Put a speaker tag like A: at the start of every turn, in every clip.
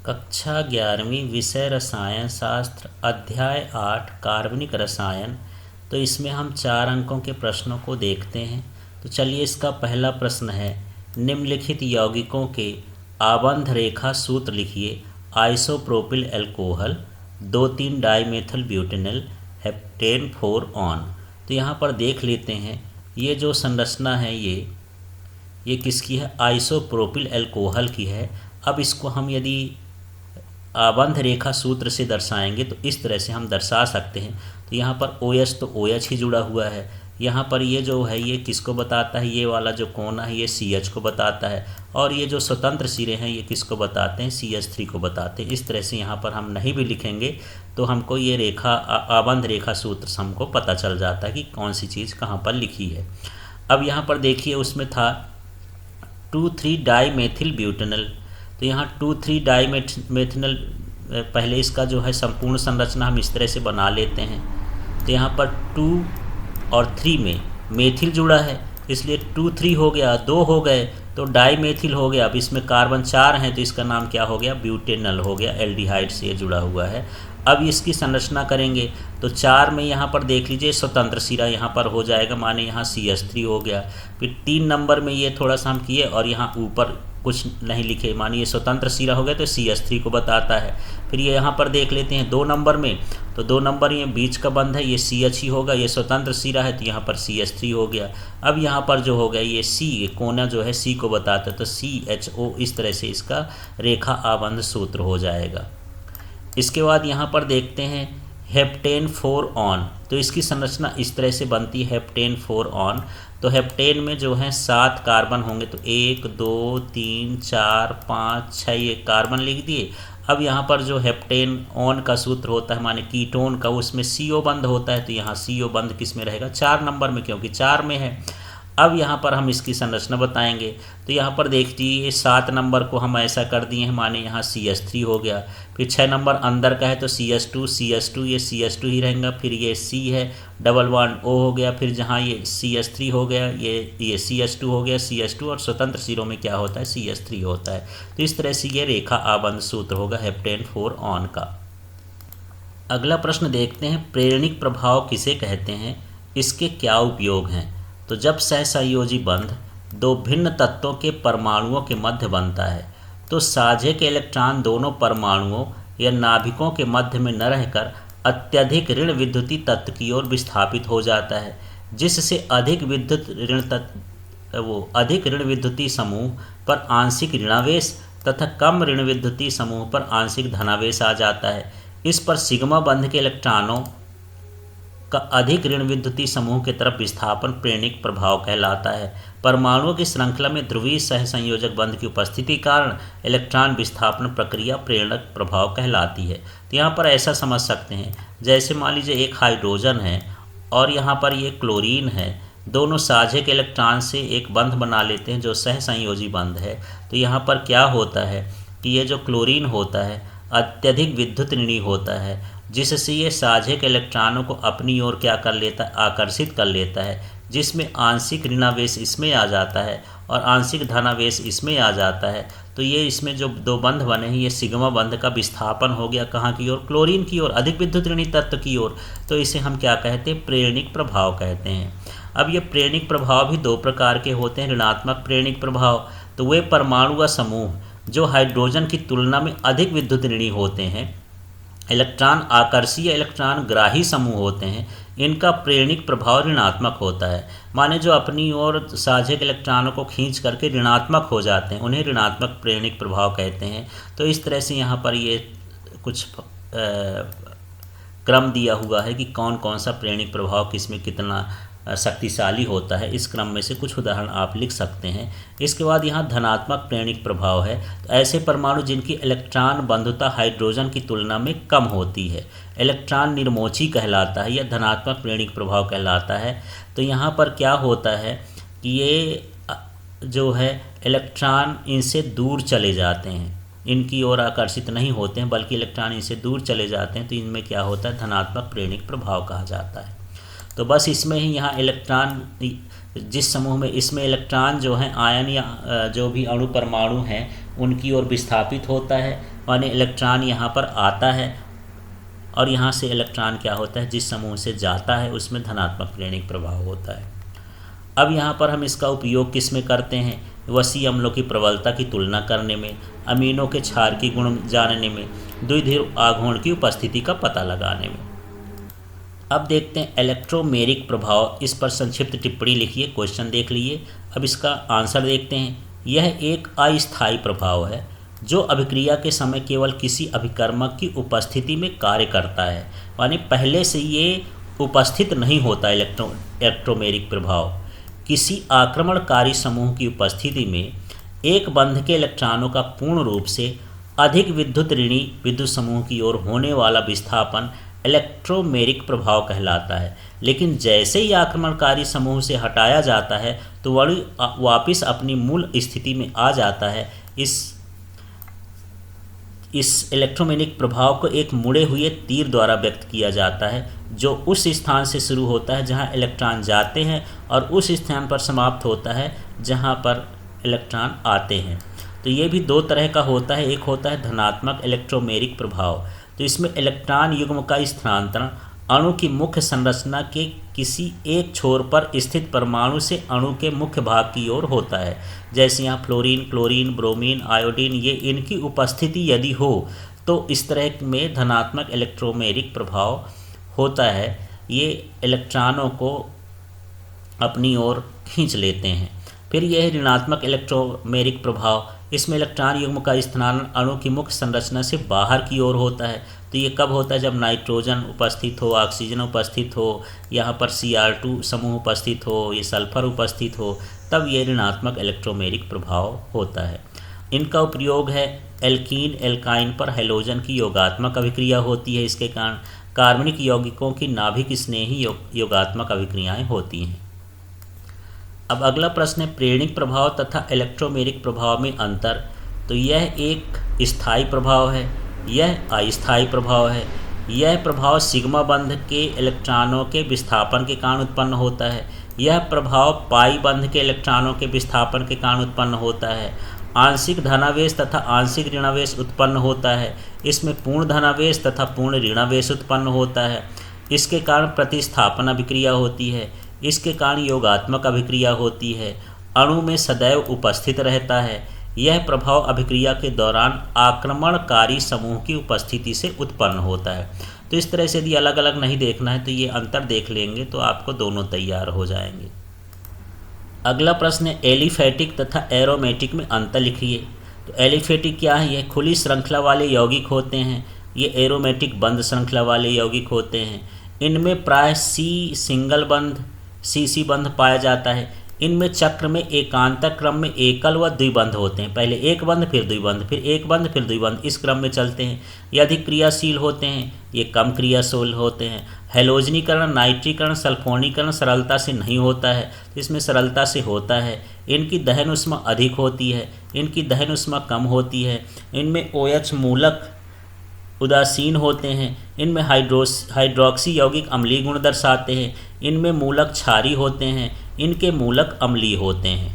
A: कक्षा 11वीं विषय रसायन शास्त्र अध्याय 8 कार्बनिक रसायन। तो इसमें हम 4 अंकों के प्रश्नों को देखते हैं। तो चलिए इसका पहला प्रश्न है, निम्नलिखित यौगिकों के आबंध रेखा सूत्र लिखिए। Isopropyl alcohol, 2,3 dimethyl butanol, heptane 4 on. तो यहाँ पर देख लेते हैं, ये जो संरचना है ये किसकी है? आइसोप्रोपिल अल्कोहल की है। अब इसको हम यदि आबंध रेखा सूत्र से दर्शाएंगे तो इस तरह से हम दर्शा सकते हैं। तो यहाँ पर OH तो OH ही जुड़ा हुआ है। यहाँ पर ये जो है ये किसको बताता है? ये वाला जो कोना है ये CH को बताता है, और ये जो स्वतंत्र सिरे हैं ये किसको बताते हैं? CH3 को बताते हैं। इस तरह से यहाँ पर हम नहीं भी लिखेंगे तो हमको ये रेखा आबंध रेखा सूत्र से हमको पता चल जाता है कि कौन सी चीज़ कहाँ पर लिखी है। अब यहाँ पर देखिए उसमें था 2,3 डाइमेथिल ब्यूटेनॉल। तो यहाँ 2,3 डाइमेथिनल, पहले इसका जो है संपूर्ण संरचना हम इस तरह से बना लेते हैं। तो यहाँ पर 2 और 3 में मेथिल जुड़ा है, इसलिए 2,3 हो गया, 2 हो गए तो डाइमेथिल हो गया। अब इसमें कार्बन 4 हैं तो इसका नाम क्या हो गया? ब्यूटेनॉल हो गया। एल्डिहाइड से ये जुड़ा हुआ है। अब इसकी संरचना करेंगे तो 4 में यहाँ पर देख लीजिए स्वतंत्र सिरा यहाँ पर हो जाएगा, माने यहाँ CH3 हो गया। फिर 3 नंबर में ये थोड़ा सा हम किए और यहाँ ऊपर कुछ नहीं लिखे, मानिए स्वतंत्र सिरा हो गया तो CH3 को बताता है। फिर ये यहाँ पर देख लेते हैं 2 नंबर में, तो 2 नंबर ये बीच का बंध है, ये CH ही होगा। ये स्वतंत्र सिरा है तो यहाँ पर CH3 हो गया। अब यहाँ पर जो हो गया ये C, ये कोना जो है C को बताता है तो CHO। इस तरह से इसका रेखा आबंध सूत्र हो जाएगा। इसके बाद यहाँ पर देखते हैं हेप्टेन 4 ऑन। तो इसकी संरचना इस तरह से बनती है, हेप्टेन 4 ऑन। तो हेप्टेन में जो है 7 कार्बन होंगे, तो 1 2 3 4 5 6 ये कार्बन लिख दिए। अब यहाँ पर जो हेप्टेन ऑन का सूत्र होता है माने कीटोन का, उसमें CO बंध होता है। तो यहाँ CO बंध किस में रहेगा? 4 नंबर में, क्योंकि 4 में है। अब यहाँ पर हम इसकी संरचना बताएंगे। तो यहाँ पर देखिए 7 नंबर को हम ऐसा कर दिए हैं, माने यहाँ CH3 हो गया। फिर 6 नंबर अंदर का है तो CH2 ये CH2 ही रहेगा। फिर ये C है, डबल बॉन्ड O हो गया। फिर जहाँ ये CH3 हो गया ये CH2 हो गया, CH2, और स्वतंत्र सिरों में क्या होता है? CH3 होता है। तो इस तरह से ये रेखा आबंध सूत्र होगा हेप्टेन 4 ऑन का। अगला प्रश्न देखते हैं, प्रेरणिक प्रभाव किसे कहते हैं? इसके क्या उपयोग हैं? तो जब सहसंयोजी बंध 2 भिन्न तत्वों के परमाणुओं के मध्य बनता है तो साझे के इलेक्ट्रॉन दोनों परमाणुओं या नाभिकों के मध्य में न रहकर अत्यधिक ऋण विद्युतीय तत्व की ओर विस्थापित हो जाता है, जिससे अधिक ऋण विद्युतीय समूह पर आंशिक ऋणावेश तथा कम ऋण विद्युतीय समूह पर आंशिक धनावेश आ जाता है। इस पर सिग्मा बंध के इलेक्ट्रॉनों का अधिक ऋण विद्युतीय समूह की तरफ विस्थापन प्रेरणिक प्रभाव कहलाता है। परमाणुओं की श्रृंखला में ध्रुवीय सहसंयोजक बंध की उपस्थिति कारण इलेक्ट्रॉन विस्थापन प्रक्रिया प्रेरक प्रभाव कहलाती है। तो यहाँ पर ऐसा समझ सकते हैं, जैसे मान लीजिए एक हाइड्रोजन है और यहाँ पर ये क्लोरीन है, दोनों साझे के इलेक्ट्रॉन से एक बंध बना लेते हैं जो सहसंयोजी बंध है। तो यहाँ पर क्या होता है कि ये जो क्लोरीन होता है अत्यधिक विद्युत ऋणी होता है, जिससे ये साझे के इलेक्ट्रॉनों को अपनी ओर क्या कर लेता है? आकर्षित कर लेता है, जिसमें आंशिक ऋणावेश इसमें आ जाता है और आंशिक धनावेश इसमें आ जाता है। तो ये इसमें जो 2 बंध बने हैं ये सिग्मा बंध का विस्थापन हो गया, कहाँ की ओर? क्लोरीन की ओर, अधिक विद्युत ऋणी तत्व की ओर। तो इसे हम क्या कहते हैं? प्रेरणिक प्रभाव कहते हैं। अब ये प्रेरणिक प्रभाव भी 2 प्रकार के होते हैं। ऋणात्मक प्रेरणिक प्रभाव, तो वे परमाणु का समूह जो हाइड्रोजन की तुलना में अधिक विद्युत ऋणी होते हैं, इलेक्ट्रॉन आकर्षीय इलेक्ट्रॉन ग्राही समूह होते हैं, इनका प्रेरणिक प्रभाव ऋणात्मक होता है। माने जो अपनी ओर साझे के इलेक्ट्रॉनों को खींच करके ऋणात्मक हो जाते हैं, उन्हें ऋणात्मक प्रेरणिक प्रभाव कहते हैं। तो इस तरह से यहाँ पर ये कुछ क्रम दिया हुआ है कि कौन कौन सा प्रेरणिक प्रभाव किसमें कितना शक्तिशाली होता है। इस क्रम में से कुछ उदाहरण आप लिख सकते हैं। इसके बाद यहाँ धनात्मक प्रेरणिक प्रभाव है, तो ऐसे परमाणु जिनकी इलेक्ट्रॉन बंधुता हाइड्रोजन की तुलना में कम होती है, इलेक्ट्रॉन निर्मोची कहलाता है या धनात्मक प्रेरणिक प्रभाव कहलाता है। तो यहाँ पर क्या होता है कि ये जो है इलेक्ट्रॉन इनसे दूर चले जाते हैं, इनकी ओर आकर्षित नहीं होते हैं, बल्कि इलेक्ट्रॉन इनसे दूर चले जाते हैं। तो इनमें क्या होता है? धनात्मक प्रेरणिक प्रभाव कहा जाता है। तो बस इसमें ही यहाँ इलेक्ट्रॉन जिस समूह में इसमें इलेक्ट्रॉन जो है आयन या जो भी अणु परमाणु हैं उनकी ओर विस्थापित होता है, माने इलेक्ट्रॉन यहाँ पर आता है और यहाँ से इलेक्ट्रॉन क्या होता है, जिस समूह से जाता है उसमें धनात्मक प्रेरणिक प्रभाव होता है। अब यहाँ पर हम इसका उपयोग किस में करते हैं, वसीय अम्लों की प्रबलता की तुलना करने में, अमीनों के क्षार की गुण जानने में, द्विध्रुव आघूर्ण की उपस्थिति का पता लगाने में। अब देखते हैं इलेक्ट्रोमेरिक प्रभाव, इस पर संक्षिप्त टिप्पणी लिखिए, क्वेश्चन देख लीजिए। अब इसका आंसर देखते हैं। यह एक अस्थायी प्रभाव है जो अभिक्रिया के समय केवल किसी अभिकर्मक की उपस्थिति में कार्य करता है, माने पहले से ये उपस्थित नहीं होता। इलेक्ट्रोमेरिक प्रभाव किसी आक्रमणकारी समूह की उपस्थिति में एक बंध के इलेक्ट्रॉनों का पूर्ण रूप से अधिक विद्युत ऋणी विद्युत समूह की ओर होने वाला विस्थापन इलेक्ट्रोमेरिक प्रभाव कहलाता है। लेकिन जैसे ही आक्रमणकारी समूह से हटाया जाता है तो वह वापस अपनी मूल स्थिति में आ जाता है। इस इलेक्ट्रोमेरिक प्रभाव को एक मुड़े हुए तीर द्वारा व्यक्त किया जाता है जो उस स्थान से शुरू होता है जहां इलेक्ट्रॉन जाते हैं और उस स्थान पर समाप्त होता है जहां पर इलेक्ट्रॉन आते हैं। तो ये भी दो तरह का होता है, एक होता है धनात्मक इलेक्ट्रोमेरिक प्रभाव, तो इसमें इलेक्ट्रॉन युग्म का स्थानांतरण अणु की मुख्य संरचना के किसी एक छोर पर स्थित परमाणु से अणु के मुख्य भाग की ओर होता है। जैसे यहाँ फ्लोरीन, क्लोरीन, ब्रोमीन, आयोडीन, ये इनकी उपस्थिति यदि हो तो इस तरह में धनात्मक इलेक्ट्रोमेरिक प्रभाव होता है। ये इलेक्ट्रॉनों को अपनी ओर खींच लेते हैं। फिर यह ऋणात्मक इलेक्ट्रोमेरिक प्रभाव, इसमें इलेक्ट्रॉन युग्म का स्थानांतरण अणु की मुख्य संरचना से बाहर की ओर होता है। तो ये कब होता है, जब नाइट्रोजन उपस्थित हो, ऑक्सीजन उपस्थित हो, यहाँ पर Cr2 समूह उपस्थित हो, ये सल्फर उपस्थित हो, तब ये ऋणात्मक इलेक्ट्रोमेरिक प्रभाव होता है। इनका उपयोग है एल्कीन एल्काइन पर हैलोजन की योगात्मक अभिक्रिया होती है, इसके कारण कार्बनिक यौगिकों की नाभिक स्नेही योगात्मक अभिक्रियाएँ होती हैं। अब अगला प्रश्न है प्रेरणिक प्रभाव तथा इलेक्ट्रोमेरिक प्रभाव में अंतर। तो यह एक स्थायी प्रभाव है, यह अस्थायी प्रभाव है। यह प्रभाव सिग्मा बंध के इलेक्ट्रॉनों के विस्थापन के कारण उत्पन्न होता है। यह प्रभाव पाई बंध के इलेक्ट्रॉनों के विस्थापन के कारण उत्पन्न होता है। आंशिक धनावेश तथा आंशिक ऋणावेश उत्पन्न होता है। इसमें पूर्ण धनावेश तथा पूर्ण ऋणावेश उत्पन्न होता है। इसके कारण प्रतिस्थापन अभिक्रिया होती है। इसके कारण योगात्मक अभिक्रिया होती है। अणु में सदैव उपस्थित रहता है। यह प्रभाव अभिक्रिया के दौरान आक्रमणकारी समूह की उपस्थिति से उत्पन्न होता है। तो इस तरह से यदि अलग अलग नहीं देखना है तो ये अंतर देख लेंगे तो आपको दोनों तैयार हो जाएंगे। अगला प्रश्न है एलिफैटिक तथा एरोमेटिक में अंतर लिखिए। तो एलिफैटिक क्या है, यह खुली श्रृंखला वाले यौगिक होते हैं। ये एरोमेटिक बंद श्रृंखला वाले यौगिक होते हैं। इनमें प्राय सिंगल बंध CC बंध पाया जाता है। इनमें चक्र में एकांतर क्रम में एकल व द्विबंध होते हैं। पहले एक बंध फिर द्विबंध, फिर एक बंध फिर द्विबंध, इस क्रम में चलते हैं। ये अधिक क्रियाशील होते हैं, ये कम क्रियाशील होते हैं। हैलोजनीकरण, नाइट्रीकरण, सल्फोनीकरण सरलता से नहीं होता है, इसमें सरलता से होता है। इनकी दहन ऊष्मा अधिक होती है, इनकी दहन ऊष्मा कम होती है। इनमें OH मूलक उदासीन होते हैं। इनमें हाइड्रोक्सी यौगिक अम्लीय गुण दर्शाते हैं। इनमें मूलक क्षारीय होते हैं, इनके मूलक अम्लीय होते हैं।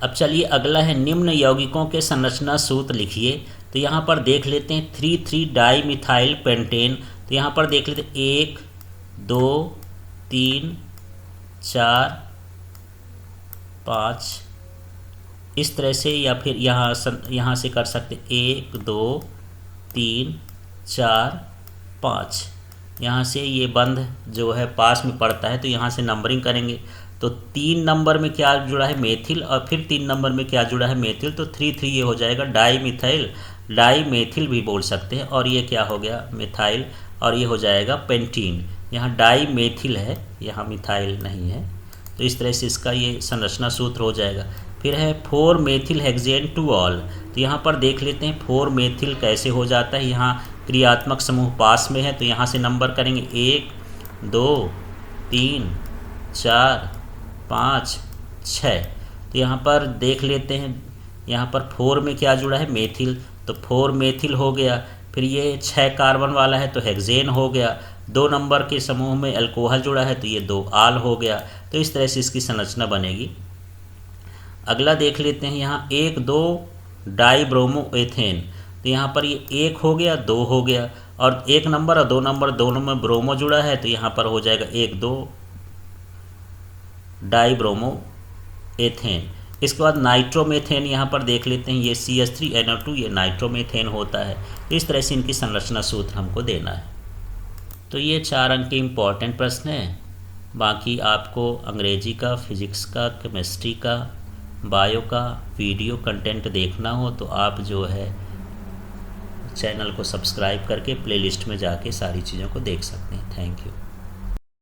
A: अब चलिए अगला है निम्न यौगिकों के संरचना सूत्र लिखिए। तो यहाँ पर देख लेते हैं 3,3 डाई मिथाइल पेंटेन। तो यहाँ पर देख लेते हैं 1 2 3 4 5 इस तरह से, या फिर यहाँ से कर सकते 1 2 3 4 5। यहाँ से ये बंध जो है पास में पड़ता है तो यहाँ से नंबरिंग करेंगे। तो 3 नंबर में क्या जुड़ा है, मेथिल, और फिर 3 नंबर में क्या जुड़ा है, मेथिल। तो 3 ये हो जाएगा डाई मिथाइल, डाई मेथिल भी बोल सकते हैं। और ये क्या हो गया, मिथाइल, और ये हो जाएगा पेंटीन। यहाँ डाई मेथिल है, यहाँ मिथाइल नहीं है। तो इस तरह से इसका ये संरचना सूत्र हो जाएगा। फिर है 4 मेथिल हेक्सेन टू ऑल। तो यहाँ पर देख लेते हैं 4 मेथिल कैसे हो जाता है। यहाँ क्रियात्मक समूह पास में है तो यहाँ से नंबर करेंगे 1 2 3 4 5 6। तो यहाँ पर देख लेते हैं, यहाँ पर 4 में क्या जुड़ा है, मेथिल, तो 4 मेथिल हो गया। फिर ये 6 कार्बन वाला है तो हेक्सेन हो गया, 2 नंबर के समूह में अल्कोहल जुड़ा है तो ये 2 आल हो गया। तो इस तरह से इसकी संरचना बनेगी। अगला देख लेते हैं यहाँ 1,2 डाइब्रोमो एथेन। तो यहाँ पर ये 1 हो गया, 2 हो गया, और 1 नंबर और 2 नंबर दोनों में ब्रोमो जुड़ा है तो यहाँ पर हो जाएगा 1,2 डाइब्रोमो एथेन। इसके बाद नाइट्रोमेथेन यहाँ पर देख लेते हैं, ये CH3NO2 ये नाइट्रोमेथेन होता है। तो इस तरह से इनकी संरचना सूत्र हमको देना है। तो ये 4 अंक के इम्पॉर्टेंट प्रश्न हैं। बाकी आपको अंग्रेजी का, फिजिक्स का, केमिस्ट्री का, बायो का वीडियो कंटेंट देखना हो तो आप जो है चैनल को सब्सक्राइब करके प्लेलिस्ट में जाके सारी चीज़ों को देख सकते हैं। Thank you.